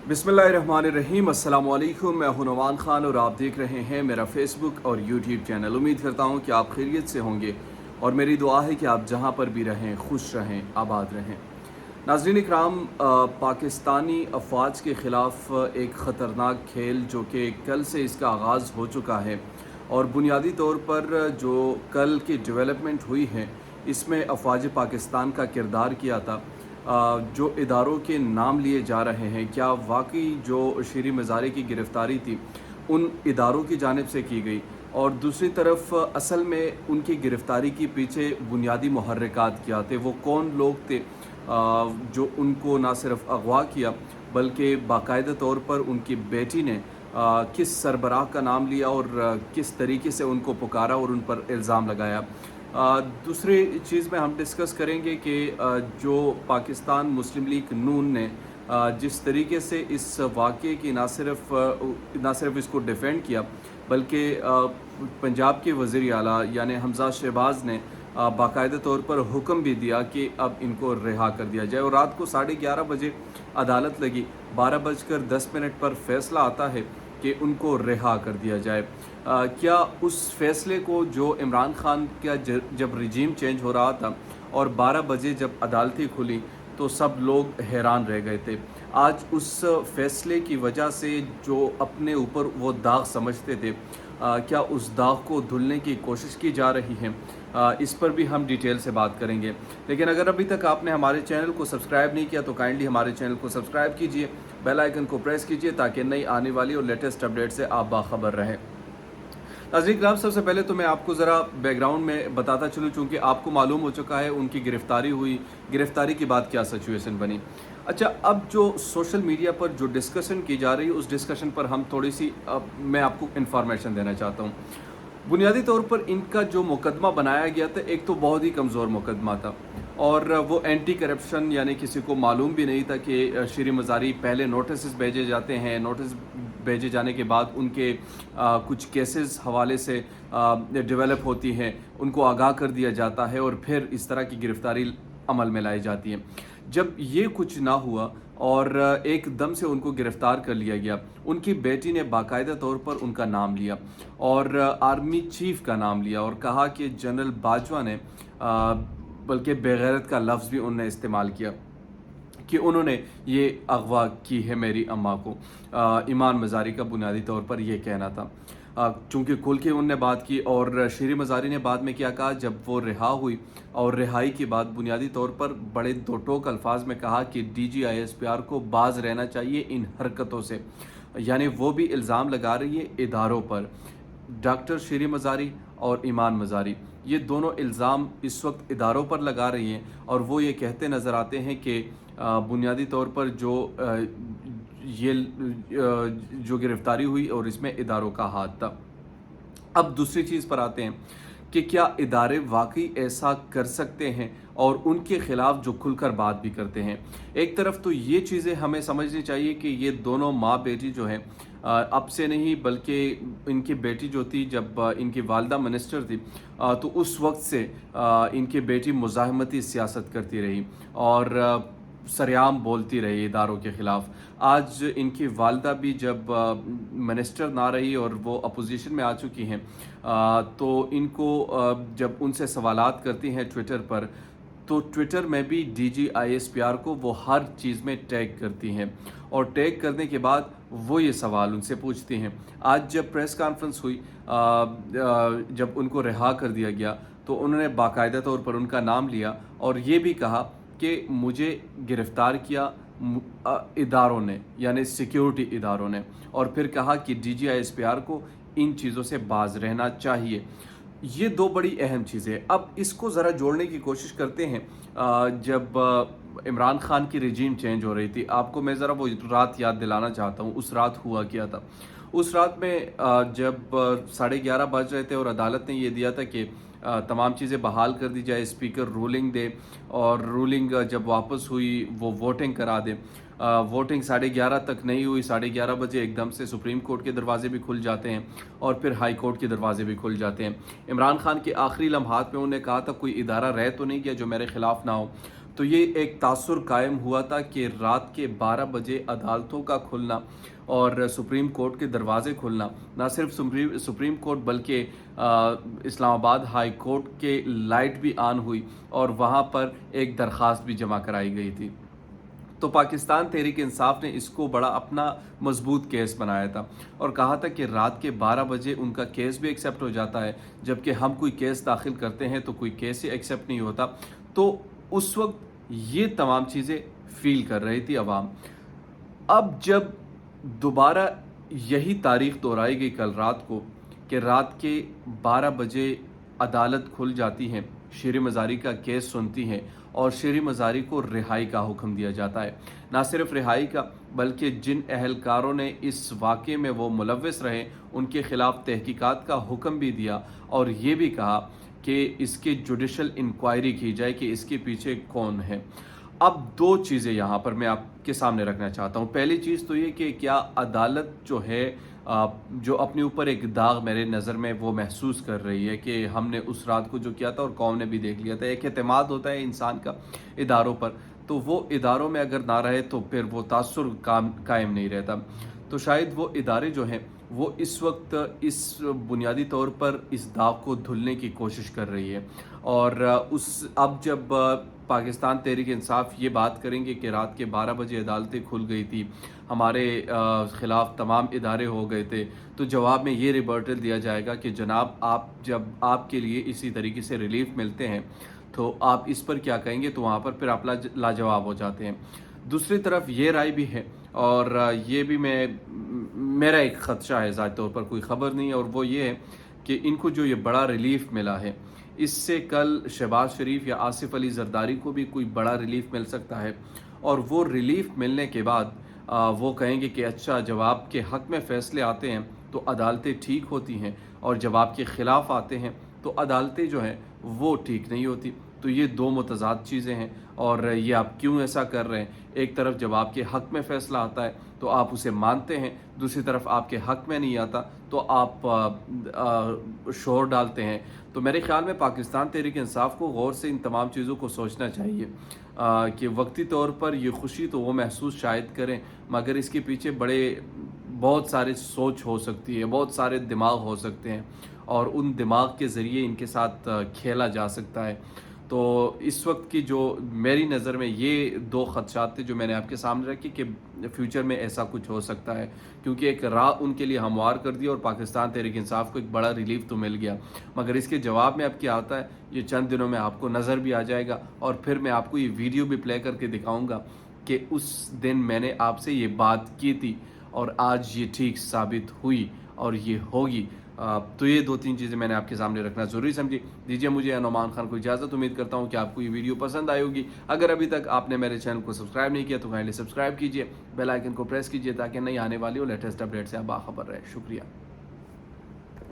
बिस्मिल्लाहिर्रहमानिर्रहीम। अस्सलाम वालेकुम। मैं हूं नवान खान और आप देख रहे हैं मेरा फेसबुक और यूट्यूब चैनल। उम्मीद करता हूं कि आप खैरियत से होंगे और मेरी दुआ है कि आप जहां पर भी रहें खुश रहें, आबाद रहें। नाज़रीन इकराम, पाकिस्तानी अफवाज के ख़िलाफ़ एक ख़तरनाक खेल जो कि कल से इसका आगाज़ हो चुका है और बुनियादी तौर पर जो कल की डेवलपमेंट हुई है इसमें अफवाज पाकिस्तान का किरदार किया था। जो इदारों के नाम लिए जा रहे हैं, क्या वाकई जो शीरी मज़ारी की गिरफ़्तारी थी उन इदारों की जानिब से की गई, और दूसरी तरफ असल में उनकी गिरफ़्तारी के पीछे बुनियादी मुहर्रिकात क्या थे, वो कौन लोग थे जो उनको ना सिर्फ अगवा किया बल्कि बाकायदा तौर पर उनकी बेटी ने किस सरबराह का नाम लिया और किस तरीके से उनको पुकारा और उन पर इल्ज़ाम लगाया। दूसरी चीज़ में हम डिस्कस करेंगे कि जो पाकिस्तान मुस्लिम लीग नून ने जिस तरीके से इस वाक़े की ना सिर्फ इसको डिफेंड किया बल्कि पंजाब के वज़ीर आला यानी हमज़ा शहबाज ने बाकायदा तौर पर हुक्म भी दिया कि अब इनको रिहा कर दिया जाए, और रात को 11:30 बजे अदालत लगी, 12:10 पर फैसला आता है कि उनको रिहा कर दिया जाए। क्या उस फैसले को जो इमरान खान का जब रिजीम चेंज हो रहा था और 12 बजे जब अदालतें खुली तो सब लोग हैरान रह गए थे। आज उस फैसले की वजह से जो अपने ऊपर वो दाग समझते थे, क्या उस दाग को धुलने की कोशिश की जा रही है, इस पर भी हम डिटेल से बात करेंगे। लेकिन अगर अभी तक आपने हमारे चैनल को सब्सक्राइब नहीं किया तो काइंडली हमारे चैनल को सब्सक्राइब कीजिए, बेल आइकन को प्रेस कीजिए ताकि नई आने वाली और लेटेस्ट अपडेट से आप बाखबर रहें। नाज़रीन किराम, सबसे पहले तो मैं आपको ज़रा बैकग्राउंड में बताता चलूँ, चूँकि आपको मालूम हो चुका है उनकी गिरफ़्तारी हुई, गिरफ़्तारी के बाद क्या सिचुएशन बनी। अच्छा, अब जो सोशल मीडिया पर जो डिस्कशन की जा रही है उस डिस्कशन पर हम थोड़ी सी मैं आपको इन्फॉर्मेशन देना चाहता हूँ। बुनियादी तौर पर इनका जो मुकदमा बनाया गया था एक तो बहुत ही कमज़ोर मुकदमा था और वो एंटी करप्शन, यानी किसी को मालूम भी नहीं था कि शीरी मज़ारी पहले नोटिस भेजे जाते हैं, नोटिस भेजे जाने के बाद उनके कुछ केसेस हवाले से डेवलप होती हैं, उनको आगाह कर दिया जाता है और फिर इस तरह की गिरफ़्तारी अमल में लाई जाती है। जब ये कुछ ना हुआ और एकदम से उनको गिरफ़्तार कर लिया गया, उनकी बेटी ने बाकायदा तौर पर उनका नाम लिया और आर्मी चीफ़ का नाम लिया और कहा कि जनरल बाजवा ने बल्कि बेगैरत का लफ्ज़ भी उन्होंने इस्तेमाल किया कि उन्होंने ये अगवा की है मेरी अम्मा को। ईमान मज़ारी का बुनियादी तौर पर यह कहना था। चूँकि खुल के उनने बात की और शीरी मज़ारी ने बाद में क्या कहा, जब वो रिहा हुई और रिहाई के बाद बुनियादी तौर पर बड़े दो टोक अल्फाज में कहा कि DGISPR को बाज रहना चाहिए इन हरकतों से। यानी वो भी इल्ज़ाम लगा रही है इदारों पर। डॉक्टर शीरी मज़ारी और ईमान मज़ारी ये दोनों इल्ज़ाम इस वक्त इदारों पर लगा रही हैं और वो ये कहते नज़र आते हैं कि बुनियादी तौर पर ये जो गिरफ़्तारी हुई और इसमें इदारों का हाथ था। अब दूसरी चीज़ पर आते हैं कि क्या इदारे वाकई ऐसा कर सकते हैं और उनके ख़िलाफ़ जो खुलकर बात भी करते हैं। एक तरफ तो ये चीज़ें हमें समझनी चाहिए कि ये दोनों माँ बेटी जो हैं, अब से नहीं बल्कि इनकी बेटी जो थी जब इनकी वालदा मिनिस्टर थी तो उस वक्त से इनकी बेटी मुज़ाहमती सियासत करती रही और सरेआम बोलती रही इदारों के ख़िलाफ़। आज इनकी वालदा भी जब मिनिस्टर ना रही और वो अपोजिशन में आ चुकी हैं तो इनको जब उनसे सवालात करती हैं ट्विटर पर, तो ट्विटर में भी DGISPR को वो हर चीज़ में टैग करती हैं और टैग करने के बाद वो ये सवाल उनसे पूछती हैं। आज जब प्रेस कॉन्फ्रेंस हुई, जब उनको रिहा कर दिया गया तो उन्होंने बाकायदा तौर पर उनका नाम लिया और ये भी कहा कि मुझे गिरफ़्तार किया इदारों ने, यानी सिक्योरिटी इदारों ने, और फिर कहा कि DGISPR को इन चीज़ों से बाज रहना चाहिए। ये दो बड़ी अहम चीज़ें। अब इसको ज़रा जोड़ने की कोशिश करते हैं। जब इमरान खान की रिजीम चेंज हो रही थी, आपको मैं ज़रा वो रात याद दिलाना चाहता हूँ, उस रात हुआ क्या था। उस रात में जब 11:30 बज रहे थे और अदालत ने ये दिया था कि तमाम चीज़ें बहाल कर दी जाए, स्पीकर रूलिंग दे और रूलिंग जब वापस हुई वो वोटिंग करा दे। वोटिंग 11:30 तक नहीं हुई, 11:30 बजे एकदम से सुप्रीम कोर्ट के दरवाजे भी खुल जाते हैं और फिर हाई कोर्ट के दरवाजे भी खुल जाते हैं। इमरान खान के आखिरी लम्हात में उन्होंने कहा था कोई इदारा रह तो नहीं गया जो मेरे ख़िलाफ़ ना हो, تو یہ ایک تاثر قائم ہوا تھا کہ رات کے 12 بجے عدالتوں کا کھلنا اور سپریم کورٹ کے دروازے کھلنا، نہ صرف سپریم کورٹ بلکہ اسلام آباد ہائی کورٹ کے لائٹ بھی آن ہوئی اور وہاں پر ایک درخواست بھی جمع کرائی گئی تھی۔ تو پاکستان تحریک انصاف نے اس کو بڑا اپنا مضبوط کیس بنایا تھا اور کہا تھا کہ رات کے 12 بجے ان کا کیس بھی ایکسیپٹ ہو جاتا ہے، جبکہ ہم کوئی کیس داخل کرتے ہیں تو کوئی کیس ہی ایکسیپٹ نہیں ہوتا۔ تو اس وقت یہ تمام چیزیں فیل کر رہی تھی عوام۔ اب جب دوبارہ یہی تاریخ دہرائی گئی کل رات کو کہ رات کے 12 بجے عدالت کھل جاتی ہے، شیر مزاری کا کیس سنتی ہے اور شیر مزاری کو رہائی کا حکم دیا جاتا ہے۔ نہ صرف رہائی کا بلکہ جن اہلکاروں نے اس واقعے میں وہ ملوث رہے ان کے خلاف تحقیقات کا حکم بھی دیا اور یہ بھی کہا کہ اس کے جوڈیشل انکوائری کی جائے کہ اس کے پیچھے کون ہے۔ اب دو چیزیں یہاں پر میں آپ کے سامنے رکھنا چاہتا ہوں۔ پہلی چیز تو یہ کہ کیا عدالت جو ہے جو اپنے اوپر ایک داغ میرے نظر میں وہ محسوس کر رہی ہے کہ ہم نے اس رات کو جو کیا تھا اور قوم نے بھی دیکھ لیا تھا۔ ایک اعتماد ہوتا ہے انسان کا اداروں پر، تو وہ اداروں میں اگر نہ رہے تو پھر وہ تاثر قائم نہیں رہتا۔ تو شاید وہ ادارے جو ہیں وہ اس وقت اس بنیادی طور پر اس داغ کو دھلنے کی کوشش کر رہی ہے اور اب جب پاکستان تحریک انصاف یہ بات کریں گے کہ رات کے 12 بجے عدالتیں کھل گئی تھی، ہمارے خلاف تمام ادارے ہو گئے تھے، تو جواب میں یہ ریبرٹل دیا جائے گا کہ جناب جب آپ کے لیے اسی طریقے سے ریلیف ملتے ہیں تو آپ اس پر کیا کہیں گے، تو وہاں پر پھر آپ لاجواب ہو جاتے ہیں۔ دوسری طرف یہ رائے بھی ہے اور یہ بھی میرا ایک خدشہ ہے، ذاتی طور پر کوئی خبر نہیں ہے، اور وہ یہ ہے کہ ان کو جو یہ بڑا ریلیف ملا ہے اس سے کل شہباز شریف یا آصف علی زرداری کو بھی کوئی بڑا ریلیف مل سکتا ہے اور وہ ریلیف ملنے کے بعد وہ کہیں گے کہ اچھا جب آپ کے حق میں فیصلے آتے ہیں تو عدالتیں ٹھیک ہوتی ہیں اور جب آپ کے خلاف آتے ہیں تو عدالتیں جو ہیں وہ ٹھیک نہیں ہوتی۔ تو یہ دو متضاد چیزیں ہیں اور یہ آپ کیوں ایسا کر رہے ہیں؟ ایک طرف جب آپ کے حق میں فیصلہ آتا ہے تو آپ اسے مانتے ہیں، دوسری طرف آپ کے حق میں نہیں آتا تو آپ شور ڈالتے ہیں۔ تو میرے خیال میں پاکستان تحریک انصاف کو غور سے ان تمام چیزوں کو سوچنا چاہیے کہ وقتی طور پر یہ خوشی تو وہ محسوس شاید کریں مگر اس کے پیچھے بہت سارے سوچ ہو سکتی ہے، بہت سارے دماغ ہو سکتے ہیں اور ان دماغ کے ذریعے ان کے ساتھ کھیلا جا سکتا ہے۔ تو اس وقت کی جو میری نظر میں یہ دو خدشات تھے جو میں نے آپ کے سامنے رکھی کہ فیوچر میں ایسا کچھ ہو سکتا ہے، کیونکہ ایک راہ ان کے لیے ہموار کر دی اور پاکستان تحریک انصاف کو ایک بڑا ریلیف تو مل گیا، مگر اس کے جواب میں اب کیا آتا ہے یہ چند دنوں میں آپ کو نظر بھی آ جائے گا اور پھر میں آپ کو یہ ویڈیو بھی پلے کر کے دکھاؤں گا کہ اس دن میں نے آپ سے یہ بات کی تھی اور آج یہ ٹھیک ثابت ہوئی اور یہ ہوگی۔ تو یہ دو تین چیزیں میں نے آپ کے سامنے رکھنا ضروری سمجھی۔ دیجیے مجھے نعمان خان کو اجازت، امید کرتا ہوں کہ آپ کو یہ ویڈیو پسند آئی ہوگی۔ اگر ابھی تک آپ نے میرے چینل کو سبسکرائب نہیں کیا تو کائنڈلی سبسکرائب کیجیے، بیل آئیکن کو پریس کیجیے تاکہ نئی آنے والی اور لیٹسٹ اپڈیٹ سے آپ باخبر رہیں۔ شکریہ۔